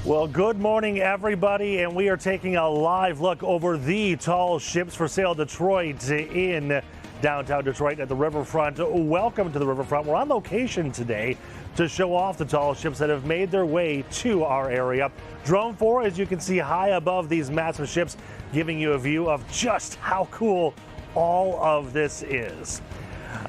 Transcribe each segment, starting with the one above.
Well, good morning, everybody, and we are taking a live look over the tall ships for sale Detroit in downtown Detroit at the riverfront. Welcome to the riverfront. We're on location today to show off the tall ships that have made their way to our area. Drone 4, as you can see, high above these massive ships, giving you a view of just how cool all of this is.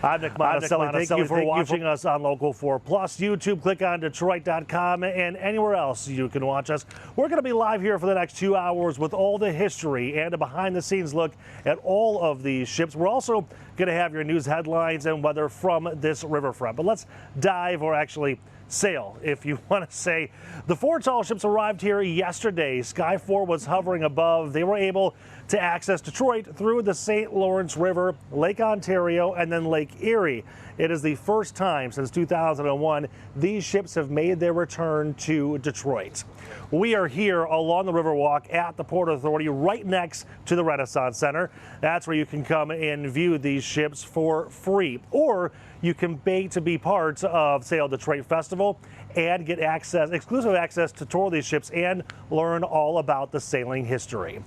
I'm Nick Monticelli. Thank you for watching us on Local 4 Plus, YouTube. Click on Detroit.com and anywhere else you can watch us. We're going to be live here for the next 2 hours with all the history and a behind-the-scenes look at all of these ships. We're also going to have your news headlines and weather from this riverfront. But let's dive, or actually sail, if you want to say. The 4 tall ships arrived here yesterday. Sky 4 was hovering above. They were able to access Detroit through the St. Lawrence River, Lake Ontario, and then Lake Erie. It is the first time since 2001 these ships have made their return to Detroit. We are here along the Riverwalk at the Port Authority, right next to the Renaissance Center. That's where you can come and view these ships for free, or you can pay to be part of Sail Detroit Festival and get access, exclusive access to tour these ships and learn all about the sailing history.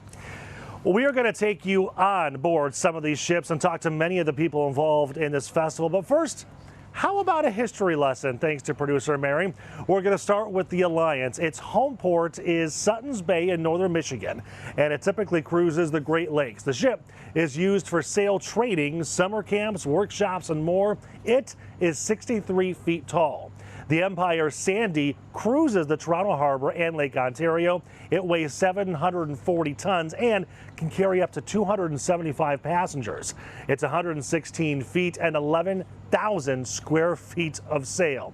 Well, we are going to take you on board some of these ships and talk to many of the people involved in this festival. But first, how about a history lesson, thanks to producer Mary? We're going to start with the Alliance. Its home port is Suttons Bay in northern Michigan, and it typically cruises the Great Lakes. The ship is used for sail training, summer camps, workshops, and more. It is 63 feet tall. The Empire Sandy cruises the Toronto Harbor and Lake Ontario. It weighs 740 tons and can carry up to 275 passengers. It's 116 feet and 11,000 square feet of sail.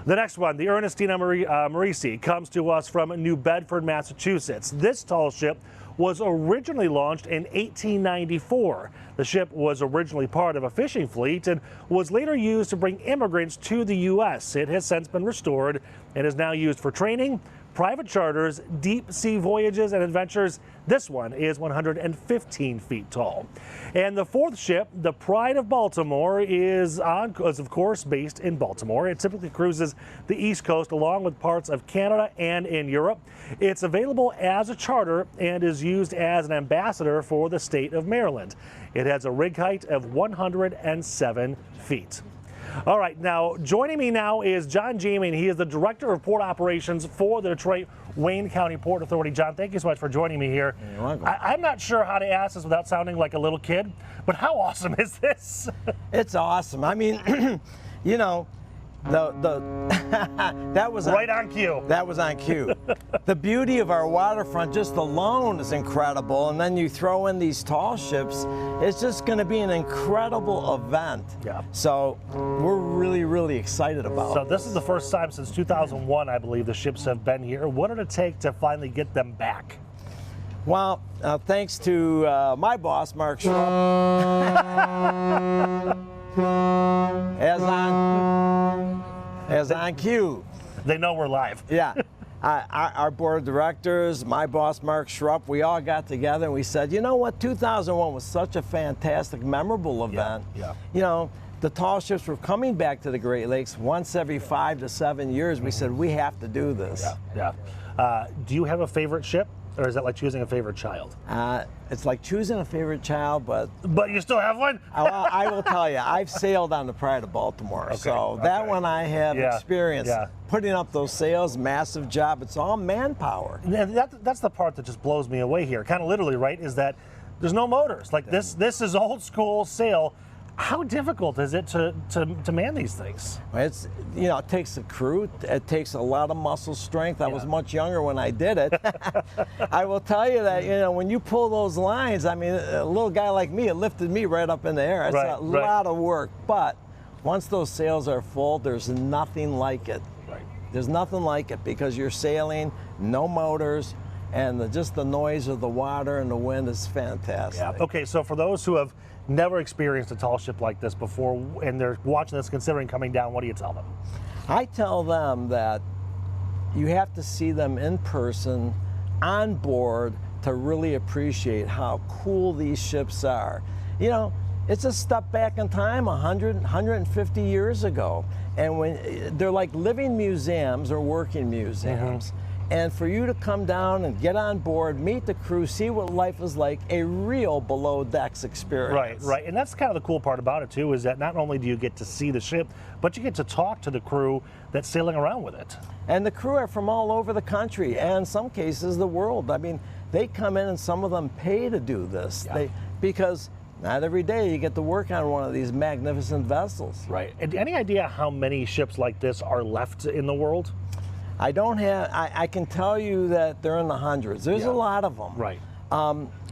The next one, the Ernestina Marisi, comes to us from New Bedford, Massachusetts. This tall ship was originally launched in 1894. The ship was originally part of a fishing fleet and was later used to bring immigrants to the U.S. It has since been restored and is now used for training, private charters, deep sea voyages, and adventures. This one is 115 feet tall. And the 4th ship, the Pride of Baltimore, is of course based in Baltimore. It typically cruises the East Coast along with parts of Canada and in Europe. It's available as a charter and is used as an ambassador for the state of Maryland. It has a rig height of 107 feet. All right, now joining me now is John Jamie, and he is the Director of Port Operations for the Detroit Wayne County Port Authority. John, thank you so much for joining me here. You're welcome. I'm not sure how to ask this without sounding like a little kid, but how awesome is this? It's awesome. I mean, you know, that was right on cue. That was on cue. The beauty of our waterfront just alone is incredible, and then you throw in these tall ships, it's just going to be an incredible event. Yeah. So we're really, really excited about it. So this is the first time since 2001, I believe, the ships have been here. What did it take to finally get them back? Well, thanks to my boss, Mark Schrupp, as on cue. They know we're live. Yeah. Our board of directors, my boss, Mark Schrupp, we all got together and we said, you know what, 2001 was such a fantastic, memorable event. Yeah. You know, the tall ships were coming back to the Great Lakes once every 5 to 7 years. We said, we have to do this. Yeah. Do you have a favorite ship? Or is that like choosing a favorite child? It's like choosing a favorite child, but you still have one? I will tell you, I've sailed on the Pride of Baltimore, that one I have experience. Yeah. Putting up those sails, massive job. It's all manpower. And that's the part that just blows me away here, kind of literally, right? Is that there's no motors. Like this is old school sail. How difficult is it to man these things? It's, you know, it takes a crew. It takes a lot of muscle strength. I was much younger when I did it. I will tell you that, you know, when you pull those lines, I mean, a little guy like me, it lifted me right up in the air. It's a lot of work. But once those sails are full, there's nothing like it. Right. There's nothing like it because you're sailing, no motors, and just the noise of the water and the wind is fantastic. Yeah. Okay, so for those who have never experienced a tall ship like this before and they're watching this, considering coming down, what do you tell them? I tell them that you have to see them in person, on board, to really appreciate how cool these ships are. You know, it's a step back in time 100, 150 years ago. And when they're like living museums or working museums. and for you to come down and get on board, meet the crew, see what life is like, a real below decks experience. Right. And that's kind of the cool part about it too, is that not only do you get to see the ship, but you get to talk to the crew that's sailing around with it. And the crew are from all over the country, and in some cases the world. I mean, they come in and some of them pay to do this. Yeah. Because not every day you get to work on one of these magnificent vessels. Right. And any idea how many ships like this are left in the world? I don't have, I can tell you that they're in the hundreds. There's a lot of them. Right.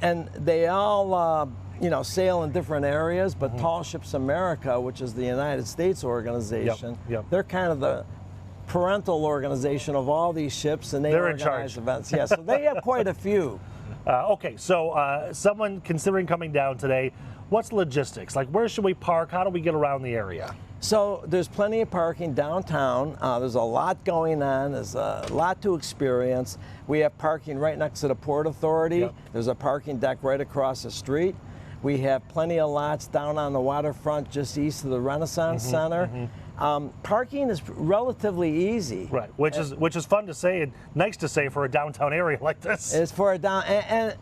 And they all, sail in different areas, but Tall Ships America, which is the United States organization, they're kind of the parental organization of all these ships, and they're in charge. Events. Yeah, so they have quite a few. Okay, so someone considering coming down today, what's logistics? Like, where should we park? How do we get around the area? So there's plenty of parking downtown. There's a lot going on. There's a lot to experience. We have parking right next to the Port Authority. There's a parking deck right across the street. We have plenty of lots down on the waterfront just east of the Renaissance Center. Parking is relatively easy. Right, which is fun to say and nice to say for a downtown area like this. It's for a and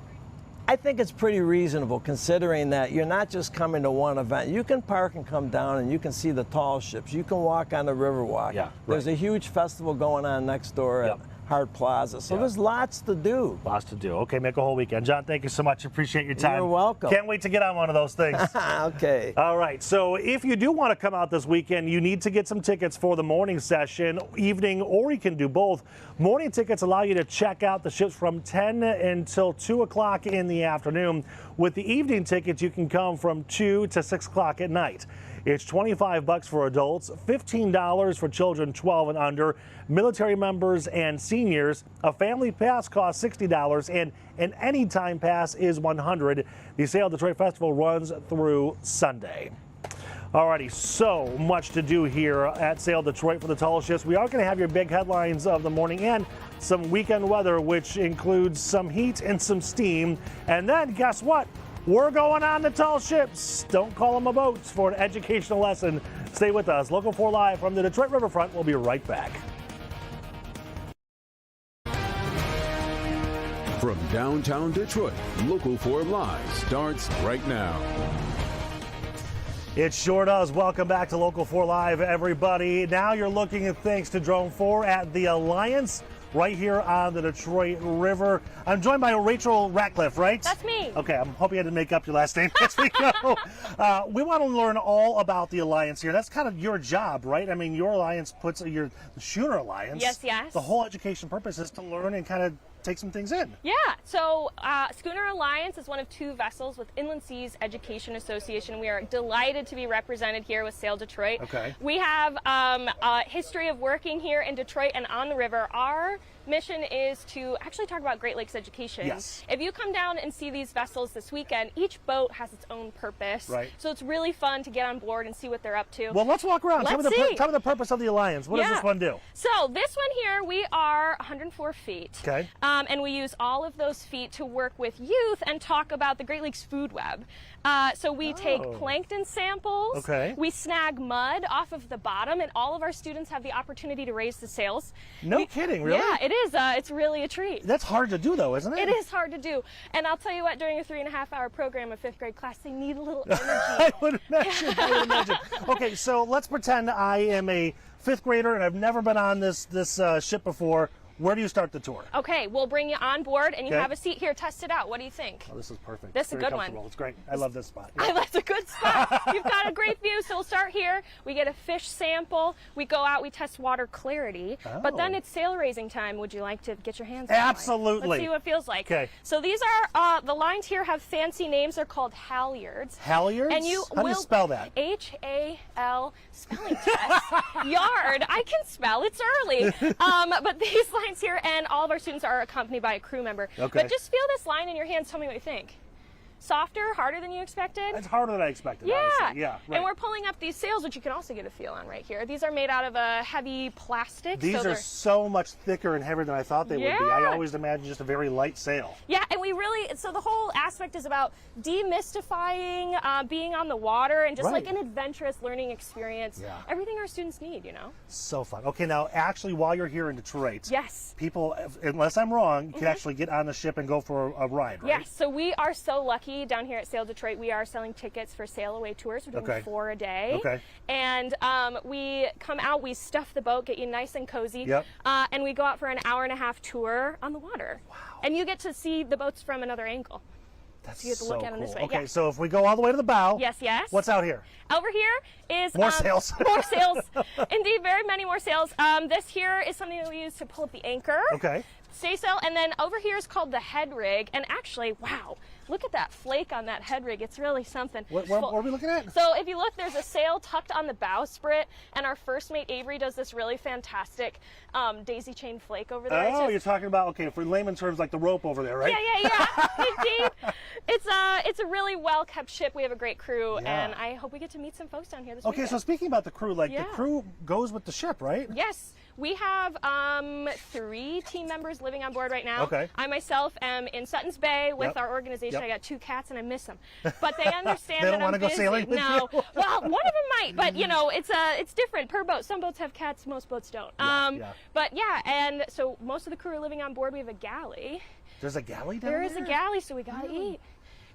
I think it's pretty reasonable considering that you're not just coming to one event. You can park and come down and you can see the tall ships. You can walk on the Riverwalk. Yeah, There's a huge festival going on next door at Hart Plaza. So there's lots to do. Lots to do. Okay, make a whole weekend. John, thank you so much. Appreciate your time. You're welcome. Can't wait to get on one of those things. Okay. All right, so if you do want to come out this weekend, you need to get some tickets for the morning session, evening, or you can do both. Morning tickets allow you to check out the ships from 10 until 2 o'clock in the afternoon. With the evening tickets, you can come from 2 to 6 o'clock at night. It's $25 for adults, $15 for children 12 and under, military members and seniors. A family pass costs $60 and an anytime pass is $100. The Sail Detroit Festival runs through Sunday. Alrighty, so much to do here at Sail Detroit for the tall ships. We are going to have your big headlines of the morning and some weekend weather, which includes some heat and some steam. And then guess what? We're going on the tall ships. Don't call them a boat for an educational lesson. Stay with us. Local 4 Live from the Detroit Riverfront. We'll be right back. From downtown Detroit, Local 4 Live starts right now. It sure does. Welcome back to Local 4 Live, everybody. Now you're looking at thanks to Drone 4 at the Alliance right here on the Detroit River. I'm joined by Rachel Ratcliffe, right? That's me. Okay, I'm hoping I didn't make up your last name as we go. We want to learn all about the Alliance here. That's kind of your job, right? I mean, your Alliance puts the Schooner Alliance. Yes. The whole education purpose is to learn and kind of take some things in. Yeah, so Schooner Alliance is one of 2 vessels with Inland Seas Education Association. We are delighted to be represented here with Sail Detroit. Okay. We have a history of working here in Detroit and on the river. Our mission is to actually talk about Great Lakes education. Yes. If you come down and see these vessels this weekend, each boat has its own purpose. Right. So it's really fun to get on board and see what they're up to. Well, let's walk around. Let's tell see. me the purpose of the Alliance. What does this one do? So this one here, we are 104 feet. Okay. And we use all of those feet to work with youth and talk about the Great Lakes food web. So we take plankton samples. Okay. We snag mud off of the bottom, and all of our students have the opportunity to raise the sails. No kidding, really? Yeah, it is. It's really a treat. That's hard to do, though, isn't it? It is hard to do. And I'll tell you what, during a 3.5-hour program of 5th grade class, they need a little energy. I would imagine. Okay, so let's pretend I am a 5th grader and I've never been on this ship before. Where do you start the tour? Okay, we'll bring you on board, and you have a seat here. Test it out. What do you think? Oh, this is perfect. This is a good one. It's great. I love this spot. That's a good spot. You've got a great view. So we'll start here. We get a fish sample. We go out. We test water clarity. But then it's sail raising time. Would you like to get your hands on one? Absolutely. Let's see what it feels like. Okay. So these are the lines here have fancy names. They're called halyards. Halyards? And How do you spell that? H-A-L spelling test. Yard. I can spell. It's early. But these lines here, and all of our students are accompanied by a crew member. Okay. But just feel this line in your hands. Tell me what you think. Softer, harder than you expected? It's harder than I expected, Yeah. honestly. Yeah, right. And we're pulling up these sails, which you can also get a feel on right here. These are made out of a heavy plastic. These are so much thicker and heavier than I thought they would be. I Yeah. always imagined just a very light sail. Yeah, and we really, so the whole aspect is about demystifying being on the water and just like Right. an adventurous learning experience. Yeah. Everything our students need, you know? So fun. Okay, now actually while you're here in Detroit, Yes. people, unless I'm wrong, can actually get on the ship and go for a ride, right? Yes, so we are so lucky down here at Sail Detroit. We are selling tickets for sail away tours. We're doing Okay. 4 a day. Okay. And we come out, we stuff the boat, get you nice and cozy. Yep. And we go out for an hour-and-a-half tour on the water. Wow. And you get to see the boats from another angle. That's you have to look at 'em this way, Okay, yeah. so if we go all the way to the bow, Yes, yes. what's out here? Over here is More sails. More sails. Indeed, very many more sails. This here is something that we use to pull up the anchor. Okay. Staysail, and then over here is called the head rig. And actually, wow, look at that flake on that head rig. It's really something. What are we looking at? So if you look, there's a sail tucked on the bowsprit, and our first mate Avery does this really fantastic daisy chain flake over there. It's Oh, just- you're talking about, okay, for layman terms, like the rope over there, right? yeah. Indeed. It's a really well kept ship. We have a great crew, Yeah. and I hope we get to meet some folks down here this Okay, weekend. so speaking about the crew, like Yeah. the crew goes with the ship, right? Yes, we have 3 team members living on board right now. Okay. I myself am in Sutton's Bay with Yep. our organization. Yep. I got 2 cats and I miss them, but they understand They that don't I'm wanna go busy. sailing with No, you? well, one of them might, but you know, it's different per boat. Some boats have cats, most boats don't. Yeah. But yeah, and so most of the crew are living on board. We have a galley. There's a galley down There there? is a galley, so we gotta eat.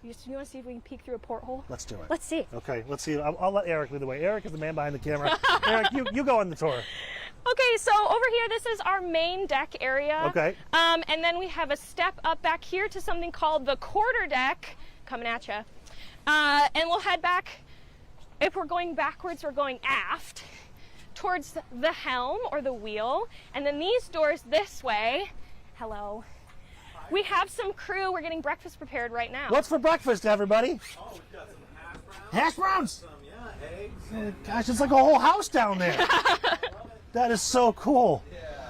You want to see if we can peek through a porthole? Let's do it. Let's see. Okay, let's see. I'll let Eric lead the way. Eric is the man behind the camera. Eric, you go on the tour. Okay, so over here, this is our main deck area. Okay. And then we have a step up back here to something called the quarter deck, coming at you. And we'll head back. If we're going backwards, we're going aft towards the helm or the wheel. And then these doors this way. Hello. We have some crew. We're getting breakfast prepared right now. What's for breakfast, everybody? Oh, we've got some Hash browns? some, eggs. Gosh, it's like a whole house down there. That is so cool.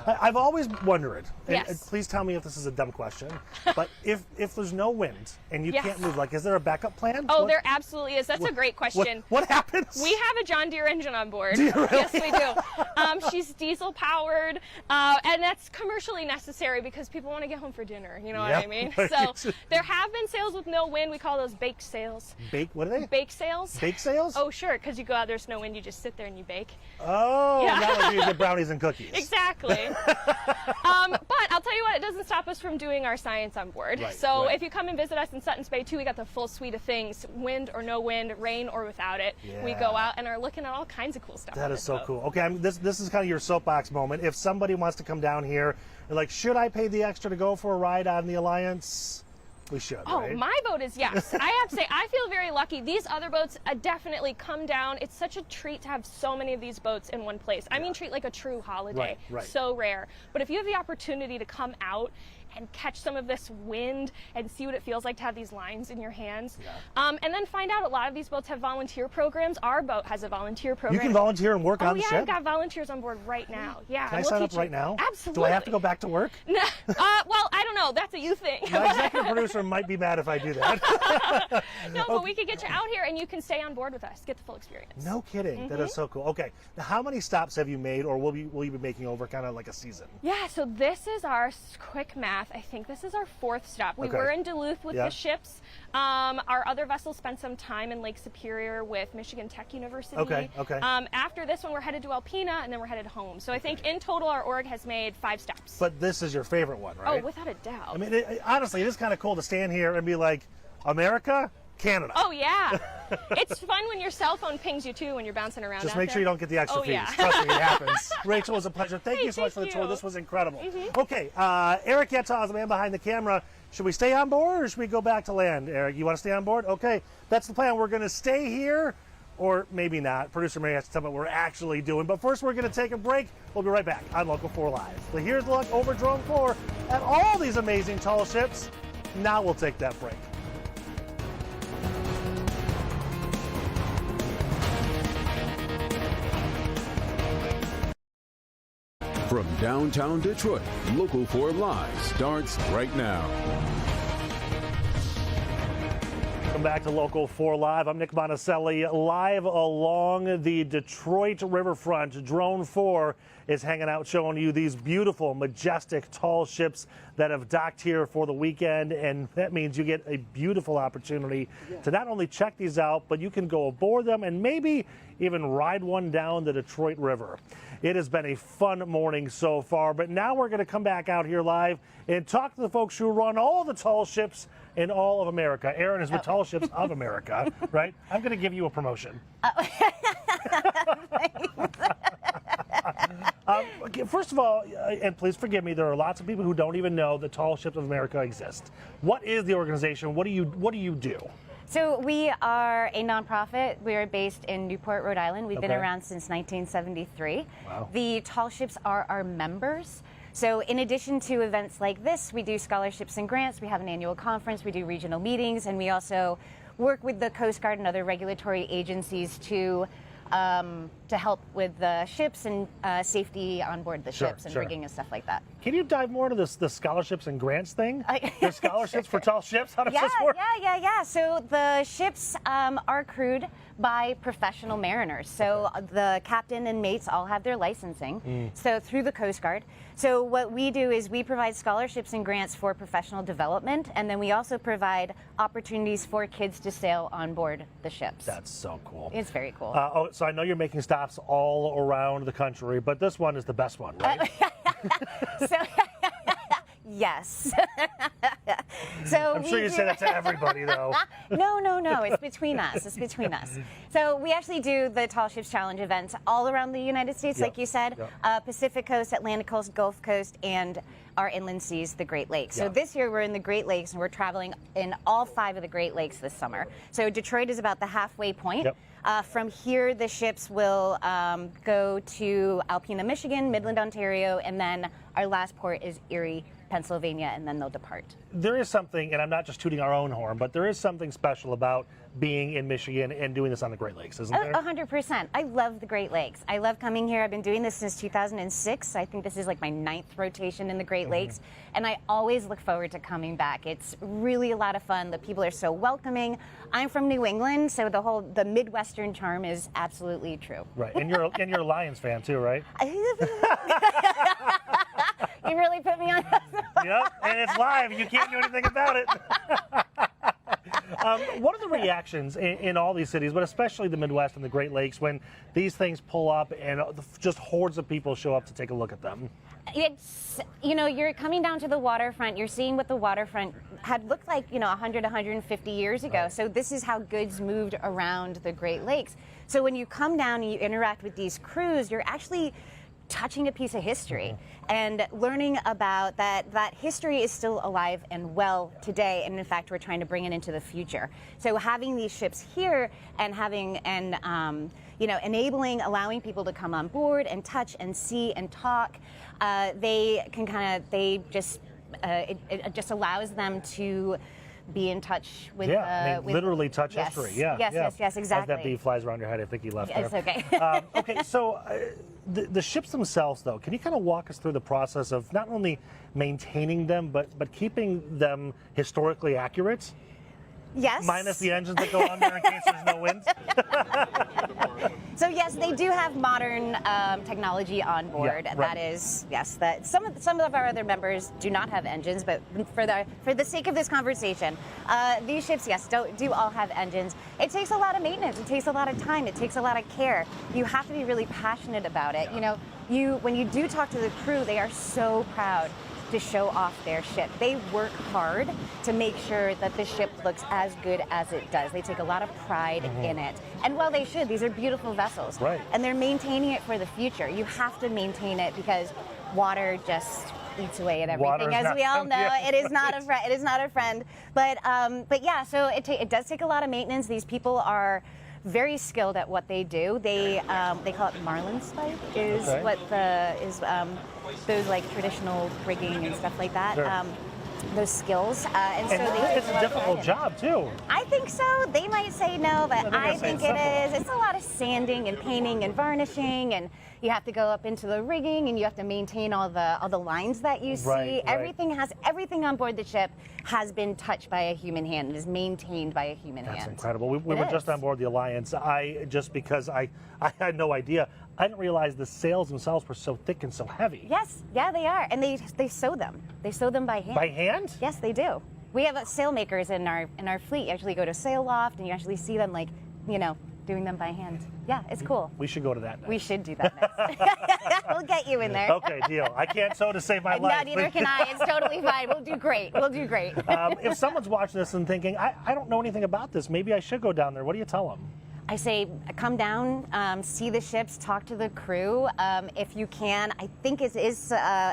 I've always wondered, and Yes. please tell me if this is a dumb question, but if there's no wind and you Yes. can't move, like, is there a backup plan? Oh, What- there absolutely is. That's a great question. What happens? We have a John Deere engine on board. Do you really? Yes, we do. She's diesel powered, and that's commercially necessary because people want to get home for dinner. You know what I Yep. mean? Right. So there have been sails with no wind. We call those bake sails. What are they? Bake sails. Bake sales? Oh, sure, because you go out, there's no wind, you just sit there and you bake. Oh, Yeah. not like you get brownies and cookies. Exactly. But I'll tell you what, it doesn't stop us from doing our science on board. Right, So right. if you come and visit us in Sutton's Bay too, we got the full suite of things, wind or no wind, rain or without it. We go Yeah. out and are looking at all kinds of cool stuff. That on is it. so cool. Okay, this is kind of your soapbox moment. If somebody wants to come down here, they're like, should I pay the extra to go for a ride on the Alliance? We should, Oh, right? my boat is yes. I have to say, I feel very lucky. These other boats definitely come down. It's such a treat to have so many of these boats in one place. I mean, treat like a true holiday. Right. So rare. But if you have the opportunity to come out and catch some of this wind and see what it feels like to have these lines in your hands, and then find out a lot of these boats have volunteer programs. Our boat has a volunteer You program. can volunteer and work Oh on the yeah, ship? I've got volunteers on board right now. Yeah, Can I and we'll sign up teach right you. now? Absolutely. Do I have to go back to work? Well, I don't know. That's a you thing. My executive producer might be mad if I do that. No, but we could get you out here and you can stay on board with us, get the full experience. No kidding. That is so cool. Okay, now how many stops have you made, or will you be making over kind of like a season? Yeah, so this is our quick math. I think this is our 4th stop. We Okay. were in Duluth with Yeah. the ships. Our other vessels spent some time in Lake Superior with Michigan Tech University. Okay. After this one, we're headed to Alpena, and then we're headed home. So I think in total, our org has made 5 stops. But this is your favorite one, Oh, right? without a doubt. I mean, honestly, it is kind of cool to stand here and be like, America, Canada. Oh, yeah. It's fun when your cell phone pings you, too, when you're bouncing around Just out make there. sure you don't get the extra Oh, fees. yeah. Trust me, it happens. Rachel, it was a pleasure. Thank Hey, you so much for the thank tour. you. This was incredible. Okay, Eric Yetta is the man behind the camera. Should we stay on board or should we go back to land? Eric, you want to stay on board? Okay, that's the plan. We're going to stay here, or maybe not. Producer Mary has to tell me what we're actually doing. But first, we're going to take a break. We'll be right back on Local 4 Live. So here's a look over Drone 4 at all these amazing tall ships. Now we'll take that break. From downtown Detroit, Local 4 Live starts right now. Welcome back to Local 4 Live. I'm Nick Monticelli, live along the Detroit riverfront. Drone 4 is hanging out showing you these beautiful, majestic, tall ships that have docked here for the weekend, and that means you get a beautiful opportunity to not only check these out, but you can go aboard them and maybe even ride one down the Detroit River. It has been a fun morning so far, but now we're going to come back out here live and talk to the folks who run all the tall ships in all of America. Aaron is with Tall Ships of America, right? I'm going to give you a promotion. First of all, and please forgive me, there are lots of people who don't even know that Tall Ships of America exist. What is the organization? What do you do? So we are a nonprofit. We are based in Newport, Rhode Island. We've been around since 1973. Wow. The Tall Ships are our members. So in addition to events like this, we do scholarships and grants. We have an annual conference. We do regional meetings, and we also work with the Coast Guard and other regulatory agencies to help with the ships and safety on board the ships and rigging and stuff like that. Can you dive more into the scholarships and grants thing? The scholarships for tall ships? How does this work? Yeah. So the ships are crewed by professional mariners. So the captain and mates all have their licensing. So through the Coast Guard. So what we do is we provide scholarships and grants for professional development, and then we also provide opportunities for kids to sail on board the ships. That's so cool. It's very cool. So I know you're making stops all around the country, but this one is the best one, right? Yes. So I'm sure you say that to everybody, though. No. It's between us. It's between us. So we actually do the Tall Ships Challenge events all around the United States, like you said, Pacific Coast, Atlantic Coast, Gulf Coast, and our inland seas, the Great Lakes. So this year we're in the Great Lakes, and we're traveling in all 5 of the Great Lakes this summer. So Detroit is about the halfway point. From here, the ships will go to Alpena, Michigan, Midland, Ontario, and then our last port is Erie, Pennsylvania, and then they'll depart. There is something, and I'm not just tooting our own horn, but there is something special about being in Michigan and doing this on the Great Lakes, isn't there? 100%. I love the Great Lakes. I love coming here. I've been doing this since 2006. I think this is like my 9th rotation in the Great Lakes, and I always look forward to coming back. It's really a lot of fun. The people are so welcoming. I'm from New England, so the Midwestern charm is absolutely true. Right, and you're a Lions fan too, right? You really put me on. Yep, and it's live. You can't do anything about it. What are the reactions in all these cities, but especially the Midwest and the Great Lakes, when these things pull up and just hordes of people show up to take a look at them? It's, you're coming down to the waterfront. You're seeing what the waterfront had looked like, 100, 150 years ago. So this is how goods moved around the Great Lakes. So when you come down and you interact with these crews, you're actually touching a piece of history and learning about that history is still alive and well today, and in fact we're trying to bring it into the future. So having these ships here and enabling, allowing people to come on board and touch and see and talk, it just allows them to be in touch with literally touch history. Yes, exactly. As that bee flies around your head, I think you left there. It's okay. Okay, so the ships themselves, though, can you kind of walk us through the process of not only maintaining them, but keeping them historically accurate? Yes. Minus the engines that go on there in case there's no wind? So yes, they do have modern technology on board. Yeah, right. That is, yes. That some of our other members do not have engines, but for the sake of this conversation, these ships, yes, do all have engines. It takes a lot of maintenance. It takes a lot of time. It takes a lot of care. You have to be really passionate about it. When you do talk to the crew, they are so proud to show off their ship. They work hard to make sure that the ship looks as good as it does. They take a lot of pride in it. And well, they should. These are beautiful vessels. Right. And they're maintaining it for the future. You have to maintain it because water just eats away at everything. As we all know, it is not a friend. It is not a friend. But yeah, so it does take a lot of maintenance. These people are very skilled at what they do. They call it marlinspike those like traditional rigging and stuff like that. Sure. those skills, and so And they it's a difficult job too. I think so. They might say no, but I say think it's it simple. is. It's a lot of sanding and painting and varnishing, and you have to go up into the rigging, and you have to maintain all the lines that you see. Right. Everything on board the ship has been touched by a human hand and is maintained by a human hand. That's incredible. We were It just is. on board the Alliance. Because I had no idea. I didn't realize the sails themselves were so thick and so heavy. Yes, yeah, they are, and they sew them. They sew them by hand. By hand? Yes, they do. We have sail makers in our fleet. You actually go to sail loft, and you actually see them doing them by hand. Yeah, it's cool. We should go to that next. We should do that next. We'll get you in there. Okay, deal. I can't sew to save my life. No, neither can I. It's totally fine. We'll do great. We'll do great. If someone's watching this and thinking, I don't know anything about this, maybe I should go down there, what do you tell them? I say come down, see the ships, talk to the crew. If you can, I think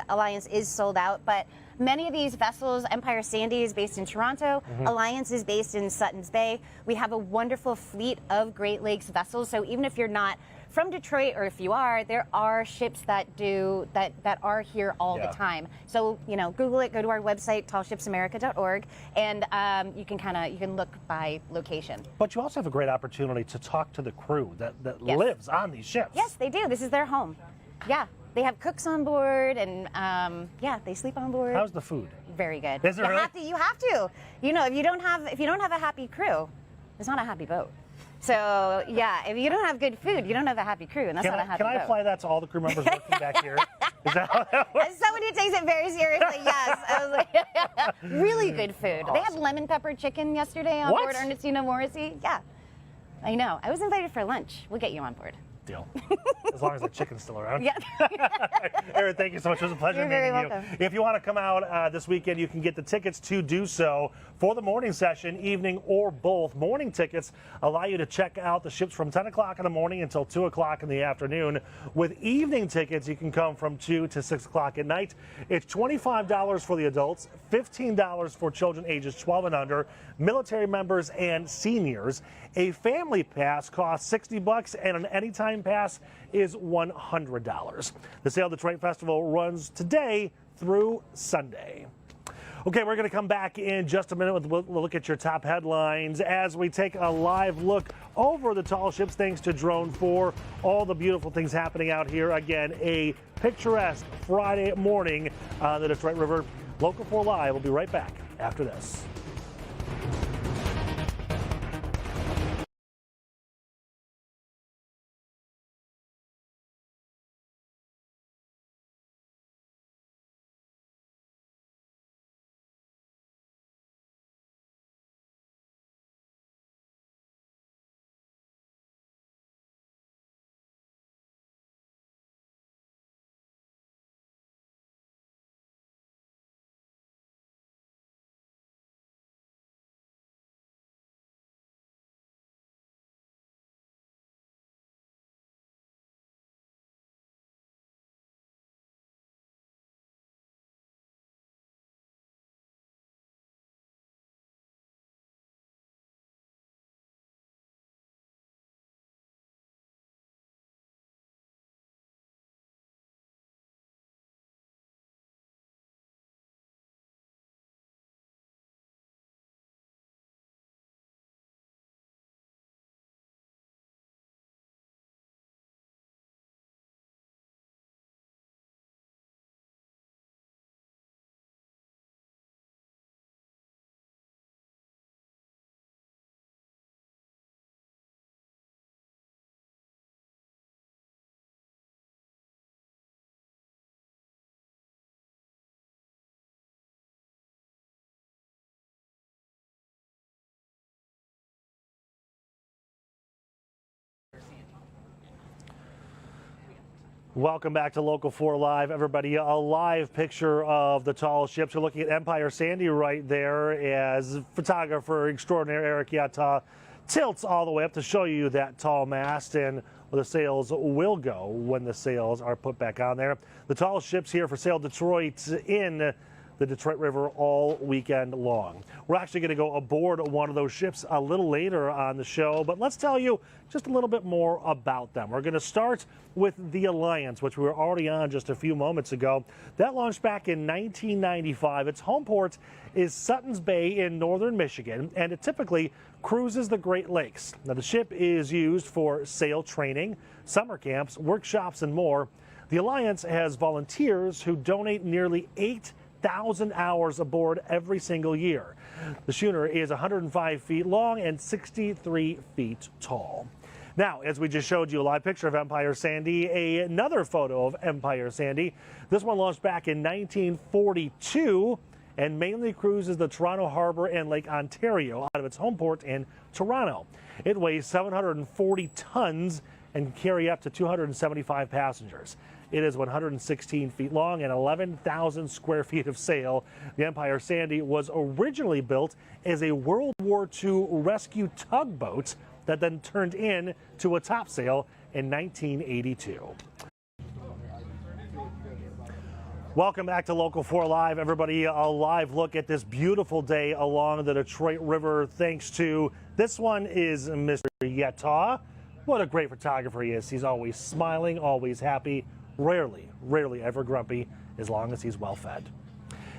Alliance is sold out, but many of these vessels, Empire Sandy is based in Toronto, Alliance is based in Suttons Bay. We have a wonderful fleet of Great Lakes vessels, so even if you're not from Detroit, or if you are, there are ships that are here all the time. So Google it, go to our website, tallshipsamerica.org, and you can look by location. But you also have a great opportunity to talk to the crew that Yes. lives on these ships. Yes, they do. This is their home. Yeah, they have cooks on board, and they sleep on board. How's the food? Very good. Is it really? You have to. If you don't have a happy crew, it's not a happy boat. So yeah, if you don't have good food, you don't have a happy crew, and that's not a happy boat. Can I apply that to all the crew members working back here? Is that how that works? As someone who takes it very seriously, yes. I was like, really good food. They had lemon pepper chicken yesterday on board Ernestina Morrissey. Yeah, I know. I was invited for lunch. We'll get you on board. Deal. As long as the chicken's still around. Yeah. Erin, thank you so much. It was a pleasure You're meeting very you. welcome. If you want to come out this weekend, you can get the tickets to do so for the morning session, evening, or both. Morning tickets allow you to check out the ships from 10 o'clock in the morning until 2 o'clock in the afternoon. With evening tickets, you can come from 2 to 6 o'clock at night. It's $25 for the adults, $15 for children ages 12 and under, military members, and seniors. A family pass costs $60, and an anytime pass is $100. The Sail Detroit Festival runs today through Sunday. Okay, we're going to come back in just a minute. We'll look at your top headlines as we take a live look over the tall ships thanks to Drone 4. All the beautiful things happening out here. Again, a picturesque Friday morning on the Detroit River. Local 4 Live will be right back after this. Welcome back to Local 4 Live, everybody. A live picture of the tall ships. You're looking at Empire Sandy right there as photographer extraordinaire Eric Yatta tilts all the way up to show you that tall mast and where the sails will go when the sails are put back on there. The tall ships here for Sail Detroit in the Detroit River all weekend long. We're actually going to go aboard one of those ships a little later on the show, but let's tell you just a little bit more about them. We're going to start with the Alliance, which we were already on just a few moments ago. That launched back in 1995. Its home port is Suttons Bay in northern Michigan, and it typically cruises the Great Lakes. Now, the ship is used for sail training, summer camps, workshops, and more. The Alliance has volunteers who donate nearly 8,000 hours aboard every single year. The schooner is 105 feet long and 63 feet tall. Now, as we just showed you a live picture of Empire Sandy, another photo of Empire Sandy. This one launched back in 1942 and mainly cruises the Toronto Harbor and Lake Ontario out of its home port in Toronto. It weighs 740 tons and can carry up to 275 passengers. It is 116 feet long and 11,000 square feet of sail. The Empire Sandy was originally built as a World War II rescue tugboat that then turned into a topsail in 1982. Welcome back to Local 4 Live, everybody. A live look at this beautiful day along the Detroit River, thanks to, this one is Mr. Yetaw. What a great photographer he is. He's always smiling, always happy, rarely ever grumpy, as long as he's well fed.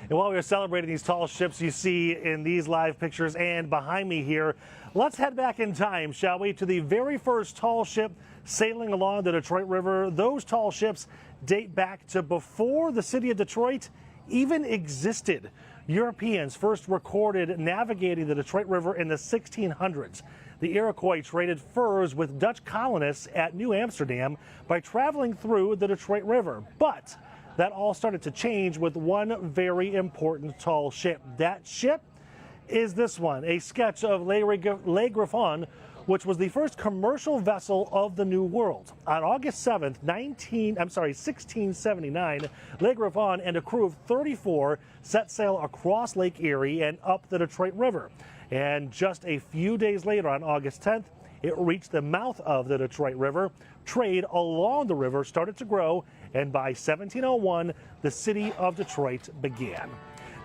And while we are celebrating these tall ships you see in these live pictures and behind me here, let's head back in time, shall we, to the very first tall ship sailing along the Detroit River. Those tall ships date back to before the city of Detroit even existed. Europeans first recorded navigating the Detroit River in the 1600s. The Iroquois traded furs with Dutch colonists at New Amsterdam by traveling through the Detroit River. But that all started to change with one very important tall ship. That ship is this one, a sketch of Le Griffon, which was the first commercial vessel of the New World. On August 7th, 1679, Le Griffon and a crew of 34 set sail across Lake Erie and up the Detroit River. And just a few days later, on August 10th, it reached the mouth of the Detroit River. Trade along the river started to grow, and by 1701, the city of Detroit began.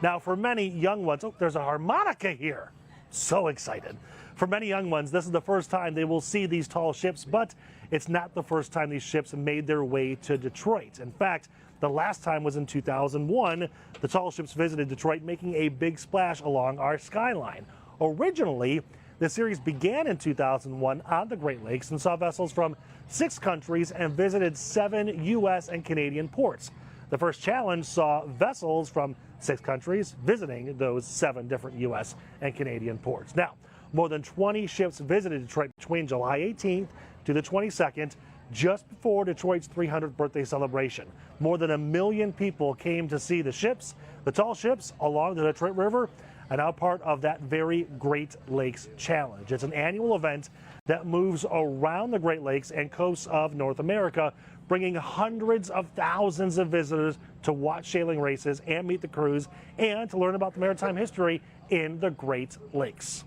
Now, for many young ones, oh, there's a harmonica here. So excited. For many young ones, this is the first time they will see these tall ships, but it's not the first time these ships made their way to Detroit. In fact, the last time was in 2001. The tall ships visited Detroit, making a big splash along our skyline. Originally, the series began in 2001 on the Great Lakes and saw vessels from 6 countries and visited 7 U.S. and Canadian ports. The first challenge saw vessels from 6 countries visiting those 7 different U.S. and Canadian ports. Now, more than 20 ships visited Detroit between July 18th to the 22nd, just before Detroit's 300th birthday celebration. More than 1 million people came to see the ships. The tall ships along the Detroit River are now part of that very Great Lakes Challenge. It's an annual event that moves around the Great Lakes and coasts of North America, bringing hundreds of thousands of visitors to watch sailing races and meet the crews and to learn about the maritime history in the Great Lakes.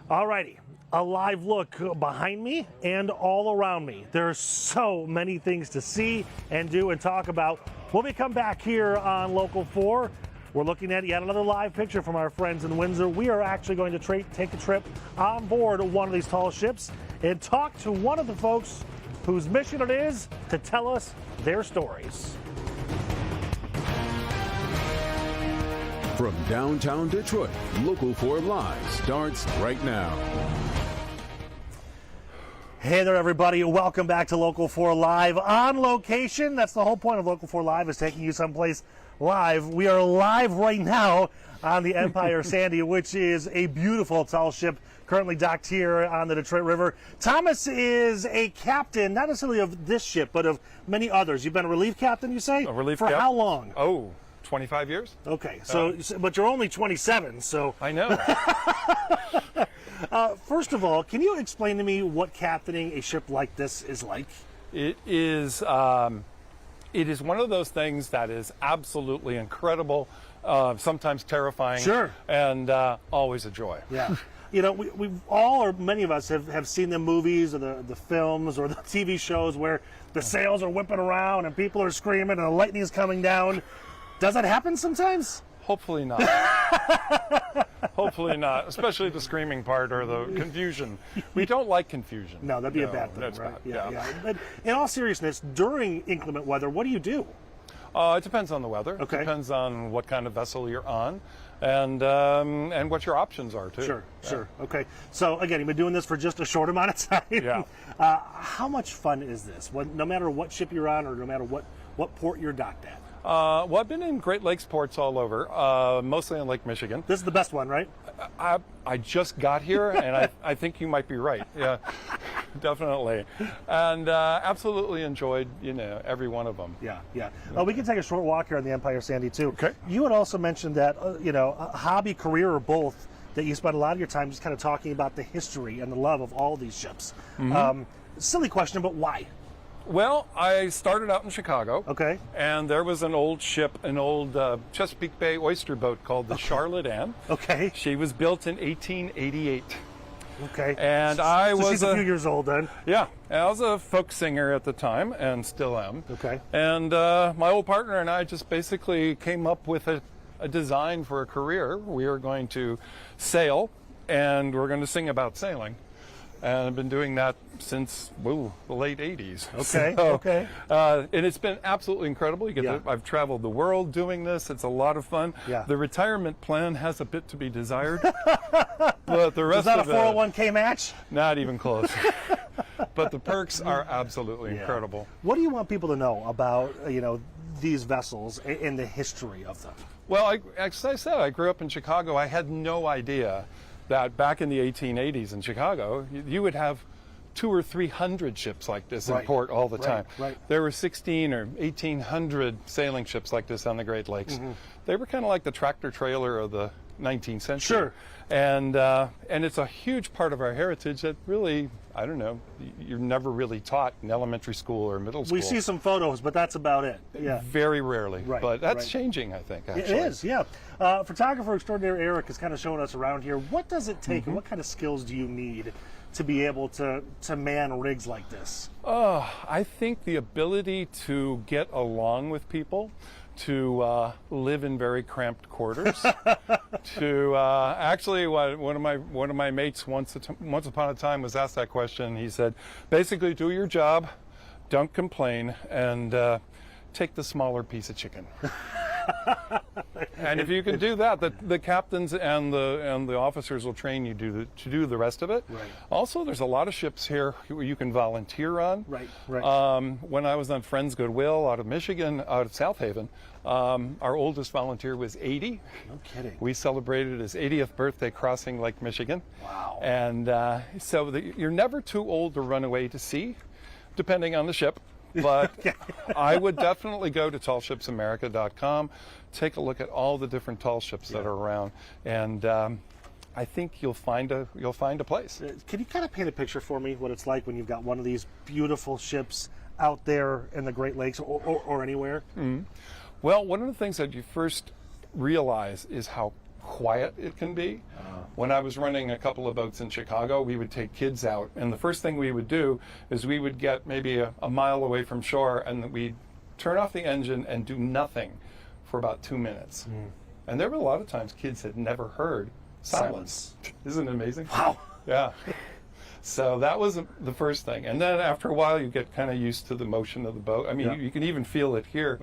Alrighty, a live look behind me and all around me. There's so many things to see and do and talk about. When we come back here on Local 4, we're looking at yet another live picture from our friends in Windsor. We are actually going to take a trip on board one of these tall ships and talk to one of the folks whose mission it is to tell us their stories. From downtown Detroit, Local 4 Live starts right now. Hey there, everybody. Welcome back to Local 4 Live on location. That's the whole point of Local 4 Live, is taking you someplace live. We are live right now on the Empire Sandy, which is a beautiful tall ship currently docked here on the Detroit River. Thomas is a captain, not necessarily of this ship, but of many others. You've been a relief captain, you say? A relief For captain? how long? Oh, 25 years. Okay, so but you're only 27, so. I know. First of all, can you explain to me what captaining a ship like this is like? It is one of those things that is absolutely incredible, sometimes terrifying, sure, and always a joy. Yeah. You know, we all, or many of us, have seen the movies or the films or the TV shows where the sails are whipping around and people are screaming and the lightning is coming down. Does that happen sometimes? Hopefully not. Hopefully not, especially the screaming part or the confusion. We don't like confusion. No, that'd be a bad thing, that's right? bad. Yeah. But in all seriousness, during inclement weather, what do you do? It depends on the weather. Okay. It depends on what kind of vessel you're on, and what your options are too. Sure. Okay. So again, you've been doing this for just a short amount of time. Yeah. How much fun is this? No matter what ship you're on, or no matter what port you're docked at. Well, I've been in Great Lakes ports all over, mostly in Lake Michigan. This is the best one, right? I just got here, and I think you might be right. Yeah, definitely. And absolutely enjoyed, every one of them. Yeah. We can take a short walk here on the Empire Sandy too. Okay. You had also mentioned that, a hobby, career, or both, that you spend a lot of your time just kind of talking about the history and the love of all these ships. Silly question, but why? Well, I started out in Chicago. Okay. And there was an old ship, an old Chesapeake Bay oyster boat called the Charlotte Ann. Okay. She was built in 1888. Okay. And she's a few years old then. Yeah. I was a folk singer at the time and still am. Okay. And my old partner and I just basically came up with a design for a career. We are going to sail, and we're going to sing about sailing. And I've been doing that since the late 80s. Okay. So, Okay. And it's been absolutely incredible. I've traveled the world doing this. It's a lot of fun. Yeah. The retirement plan has a bit to be desired. But the rest Is that of a 401k match? not even close. But the perks are absolutely incredible. What do you want people to know about, these vessels and the history of them? Well, as I said, I grew up in Chicago. I had no idea that back in the 1880s in Chicago, you would have 200 or 300 ships like this in port all the time. Right. There were 16 or 1,800 sailing ships like this on the Great Lakes. They were kind of like the tractor trailer of the 19th century. Sure. And it's a huge part of our heritage that really, I don't know, you're never really taught in elementary school or middle school. We see some photos, but that's about it. Yeah. Very rarely. Right, But that's right. changing, I think, actually. It is, yeah. Photographer extraordinaire Eric is kind of showing us around here. What does it take and what kind of skills do you need to be able to man rigs like this? I think the ability to get along with people, to live in very cramped quarters, to actually one of my mates once upon a time was asked that question. He said, basically, do your job, don't complain, and take the smaller piece of chicken. And if you can do that, the captains and the officers will train you to do the rest of it. Right. Also, there's a lot of ships here where you can volunteer on. Right. When I was on Friends Goodwill out of Michigan, out of South Haven, our oldest volunteer was 80. No kidding. We celebrated his 80th birthday crossing Lake Michigan. Wow. And you're never too old to run away to sea, depending on the ship. But I would definitely go to tallshipsamerica.com, take a look at all the different tall ships that are around, and I think you'll find a place. Can you kind of paint a picture for me what it's like when you've got one of these beautiful ships out there in the Great Lakes or anywhere? Well, one of the things that you first realize is how quiet it can be. When I was running a couple of boats in Chicago, we would take kids out, and the first thing we would do is we would get maybe a mile away from shore, and we'd turn off the engine and do nothing for about 2 minutes. And there were a lot of times kids had never heard silence. Isn't it amazing? Wow. Yeah. So that was the first thing. And then after a while, you get kind of used to the motion of the boat. I mean, you can even feel it here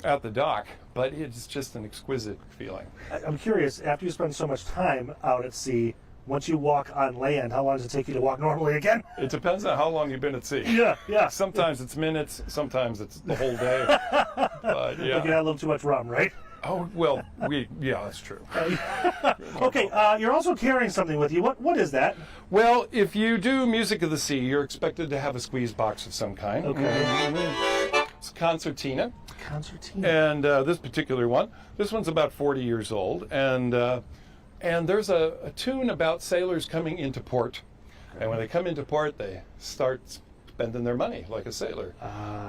at the dock, but it's just an exquisite feeling. I'm curious, after you spend so much time out at sea, once you walk on land, how long does it take you to walk normally again? It depends on how long you've been at sea. Yeah. Sometimes it's minutes, sometimes it's the whole day. But yeah. Like you had a little too much rum, right? Oh, well, that's true. Okay, you're also carrying something with you. What is that? Well, if you do Music of the Sea, you're expected to have a squeeze box of some kind. Okay. It's a concertina. Concertina. And this particular one, this one's about 40 years old, and there's a tune about sailors coming into port. And when they come into port, they start spending their money like a sailor.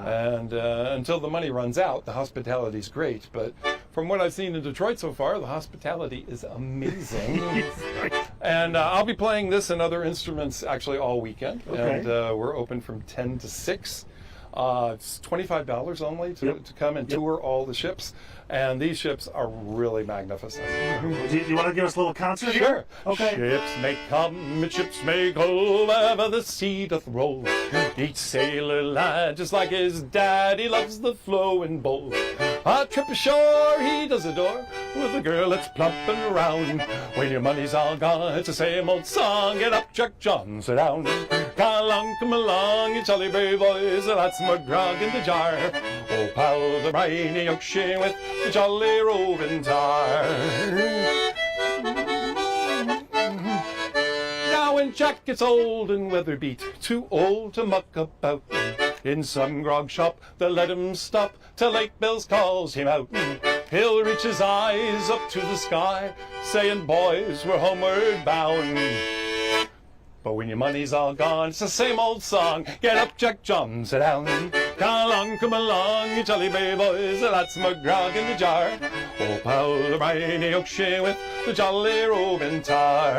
And until the money runs out, the hospitality's great. But from what I've seen in Detroit so far, the hospitality is amazing. And I'll be playing this and other instruments actually all weekend. Okay. And we're open from 10 to 6. It's $25 only to come and tour all the ships. And these ships are really magnificent. Do you want to give us a little concert? Sure. Okay. Ships may come and ships may go, wherever the sea doth roll. Each sailor lad, just like his daddy, loves the flowing bowl. A trip ashore he does adore, with a girl that's plump and round. When your money's all gone, it's the same old song. Get up, Jack John, sit down. Come along, you jolly brave boys, that's more grog in the jar. Oh, pal, the briny ocean with the jolly roving tar. Now when Jack gets old and weather beat, too old to muck about, in some grog shop they'll let him stop till late bells calls him out. He'll reach his eyes up to the sky, saying, boys, we're homeward bound. But when your money's all gone, it's the same old song. Get up, Jack John, sit down. Come along, you jolly brave boys, that's my grog in the jar. Oh, pal, the briny ocean with the jolly roving tar.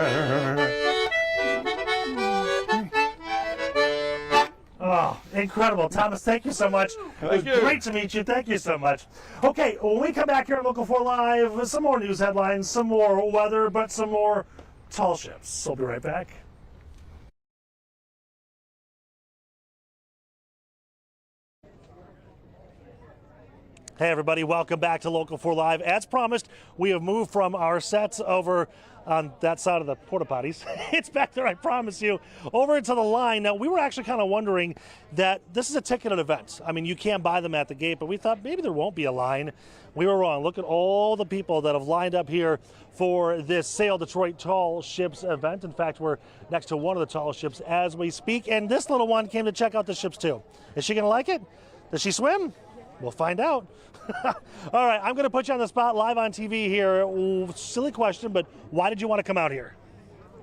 Oh, incredible. Thomas, thank you so much. It was great to meet you. Thank you so much. Okay, when we come back here at Local 4 Live, some more news headlines, some more weather, but some more tall ships. We'll be right back. Hey everybody, welcome back to Local 4 Live. As promised, we have moved from our sets over on that side of the porta potties. It's back there, I promise you, over into the line. Now, we were actually kind of wondering that this is a ticketed event. I mean, you can't buy them at the gate, but we thought maybe there won't be a line. We were wrong. Look at all the people that have lined up here for this Sail Detroit Tall Ships event. In fact, we're next to one of the tall ships as we speak, and this little one came to check out the ships too. Is she gonna like it? Does she swim? We'll find out. All right, I'm going to put you on the spot live on TV here. Ooh, silly question, but why did you want to come out here?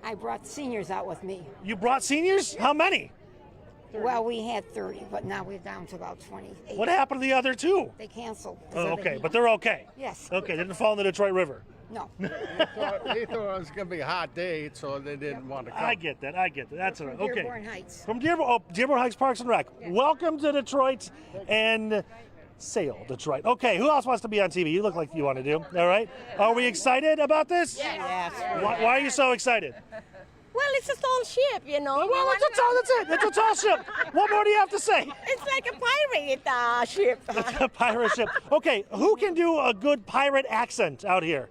I brought seniors out with me. You brought seniors? How many? 30. Well, we had 30, but now we're down to about 28. What happened to the other two? They canceled. Oh, okay, but they're okay. Yes. Okay, they didn't fall in the Detroit River. No. They thought it was going to be a hot day, so they didn't want to come. I get that. That's all right. Okay. Dearborn Heights. From Dearborn Heights Parks and Rec. Yes. Welcome to Detroit and Sail Detroit. Okay, who else wants to be on TV? You look like you want to do. All right. Are we excited about this? Yes. Why are you so excited? Well, it's a tall ship, you know. Well, that's it. It's a tall ship. What more do you have to say? It's like a pirate ship. It's a pirate ship. Okay, who can do a good pirate accent out here?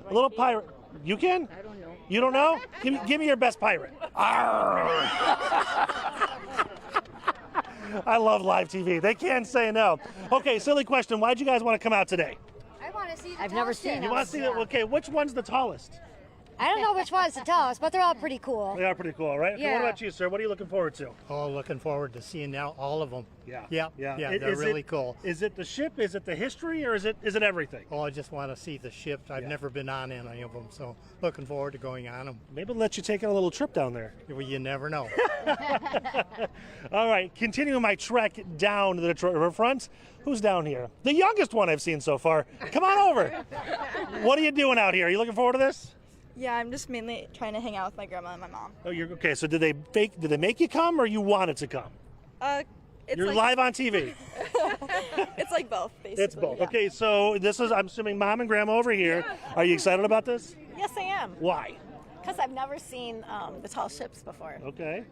A little pirate. You can? I don't know. You don't know? Give me your best pirate. I love live TV. They can't say no. Okay, silly question. Why'd you guys want to come out today? I want to see the I've never seen You want to see it? Okay, which one's the tallest? I don't know which one's the tallest, but they're all pretty cool. They are pretty cool, right? Okay, Yeah. what about you, sir? What are you looking forward to? Oh, looking forward to seeing now all of them. Yeah. They're really cool. Is it the ship? Is it the history? Or is it everything? Oh, I just want to see the ships. I've never been on any of them, so looking forward to going on them. Maybe we'll let you take a little trip down there. Well, you never know. All right, continuing my trek down the Detroit riverfront. Who's down here? The youngest one I've seen so far. Come on over. What are you doing out here? Are you looking forward to this? Yeah, I'm just mainly trying to hang out with my grandma and my mom. Oh, you're okay. So did they make you come, or you wanted to come? It's You're like, live on TV. It's like both, basically. It's both. Yeah. Okay, so this is, I'm assuming, Mom and Grandma over here. Are you excited about this? Yes, I am. Why? Because I've never seen the tall ships before. Okay.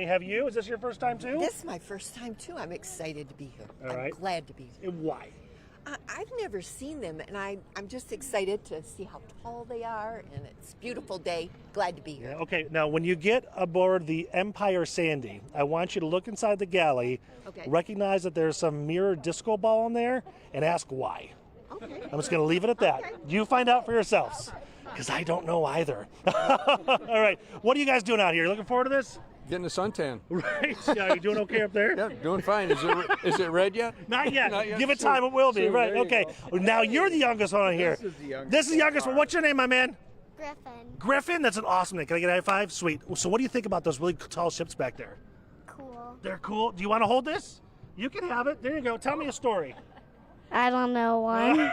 Have you? Is this your first time too? This is my first time too. I'm excited to be here. All right. I'm glad to be here. And why? I've never seen them, and I'm just excited to see how tall they are, and it's a beautiful day. Glad to be here. Yeah, okay, now when you get aboard the Empire Sandy, I want you to look inside the galley, recognize that there's some mirror disco ball in there, and ask why. Okay. I'm just going to leave it at that. Okay. You find out for yourselves, because I don't know either. All right, what are you guys doing out here? You looking forward to this? Getting a suntan. Right. Yeah, you doing okay up there? Yeah, doing fine. Is it red yet? Not yet. Not yet. Give it time, it will be. Soon. Right. Okay. Now you're the youngest one here. This is the youngest one. What's your name, my man? Griffin. Griffin? That's an awesome name. Can I get a high five? Sweet. So what do you think about those really tall ships back there? Cool. They're cool. Do you want to hold this? You can have it. There you go. Tell me a story. I don't know one.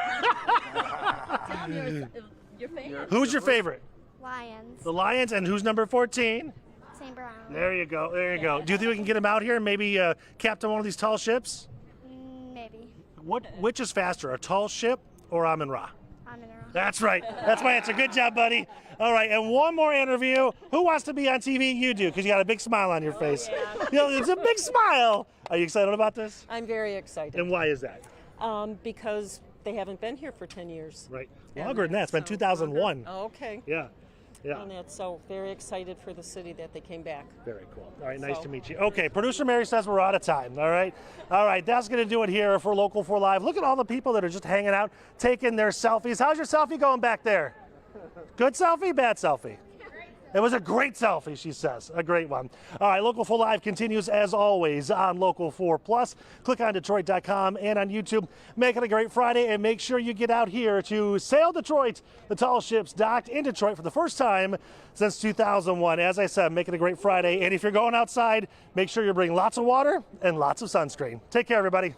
Your favorite? Who's your favorite? Lions. The Lions. And who's number 14? St. Brown. There you go. There you go. Do you think we can get him out here and maybe captain one of these tall ships? Maybe. Which is faster, a tall ship or Amin Ra? Amin Ra. That's right. That's my answer. Good job, buddy. All right, and one more interview. Who wants to be on TV? You do, because you got a big smile on your face. You know, it's a big smile. Are you excited about this? I'm very excited. And why is that? Because they haven't been here for 10 years. Right. Longer than that. It's been 2001. Oh, okay. Yeah. Yeah. And that's so very excited for the city that they came back. Very cool. All right, nice to meet you. Okay, producer Mary says we're out of time. All right. All right, that's going to do it here for Local 4 Live. Look at all the people that are just hanging out, taking their selfies. How's your selfie going back there? Good selfie, bad selfie? It was a great selfie, she says. A great one. All right, Local 4 Live continues as always on Local 4 Plus. Click on Detroit.com and on YouTube. Make it a great Friday, and make sure you get out here to Sail Detroit. The tall ships docked in Detroit for the first time since 2001. As I said, make it a great Friday. And if you're going outside, make sure you bring lots of water and lots of sunscreen. Take care, everybody.